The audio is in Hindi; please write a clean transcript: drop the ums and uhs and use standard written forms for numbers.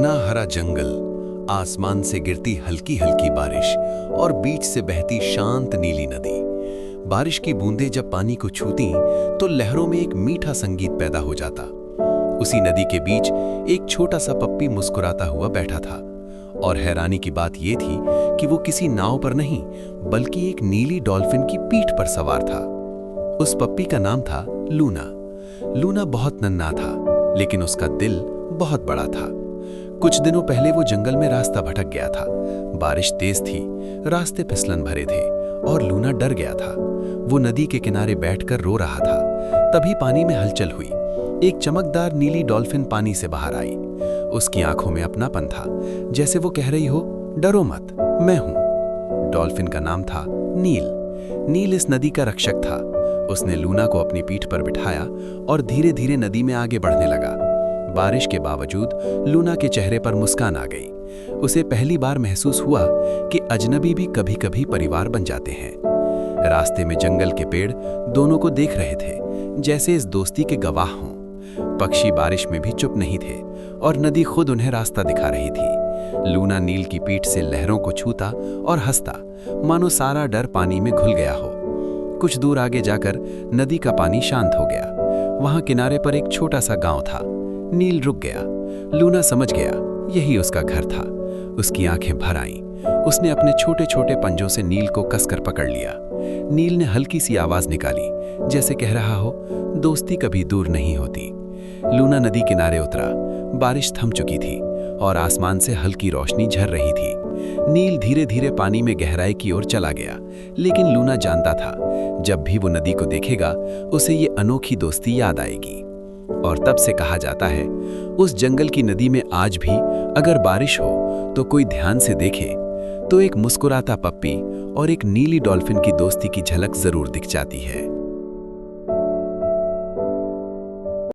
घना हरा जंगल, आसमान से गिरती हल्की हल्की बारिश और बीच से बहती शांत नीली नदी। बारिश की बूंदें जब पानी को छूती तो लहरों में एक मीठा संगीत पैदा हो जाता। उसी नदी के बीच एक छोटा सा पप्पी मुस्कुराता हुआ बैठा था, और हैरानी की बात यह थी कि वो किसी नाव पर नहीं बल्कि एक नीली डॉल्फिन की पीठ पर सवार था। उस पप्पी का नाम था लूना। लूना बहुत नन्हा था, लेकिन उसका दिल बहुत बड़ा था। कुछ दिनों पहले वो जंगल में रास्ता भटक गया था। बारिश तेज थी, रास्ते फिसलन भरे थे और लूना डर गया था। वो नदी के किनारे बैठकर रो रहा था। तभी पानी में हलचल हुई। एक चमकदार नीली डॉल्फिन पानी से बाहर आई। उसकी आंखों में अपनापन था, जैसे वो कह रही हो, डरो मत, मैं हूं। डॉल्फिन का नाम था नील। नील इस नदी का रक्षक था। उसने लूना को अपनी पीठ पर बिठाया और धीरे धीरे नदी में आगे बढ़ने लगा। बारिश के बावजूद लूना के चेहरे पर मुस्कान आ गई। उसे पहली बार महसूस हुआ कि अजनबी भी कभी कभी परिवार बन जाते हैं। रास्ते में जंगल के पेड़ दोनों को देख रहे थे, जैसे इस दोस्ती के गवाह हों। पक्षी बारिश में भी चुप नहीं थे और नदी खुद उन्हें रास्ता दिखा रही थी। लूना नील की पीठ से लहरों को छूता और हंसता, मानो सारा डर पानी में घुल गया हो। कुछ दूर आगे जाकर नदी का पानी शांत हो गया। वहां किनारे पर एक छोटा सा गांव था। नील रुक गया। लूना समझ गया यही उसका घर था। उसकी आंखें भर आईं। उसने अपने छोटे छोटे पंजों से नील को कसकर पकड़ लिया। नील ने हल्की सी आवाज निकाली, जैसे कह रहा हो, दोस्ती कभी दूर नहीं होती। लूना नदी किनारे उतरा। बारिश थम चुकी थी और आसमान से हल्की रोशनी झर रही थी। नील धीरे धीरे पानी में गहराई की ओर चला गया, लेकिन लूना जानता था जब भी वो नदी को देखेगा उसे ये अनोखी दोस्ती याद आएगी। और तब से कहा जाता है, उस जंगल की नदी में आज भी अगर बारिश हो तो कोई ध्यान से देखे तो एक मुस्कुराता पप्पी और एक नीली डॉल्फिन की दोस्ती की झलक जरूर दिख जाती है।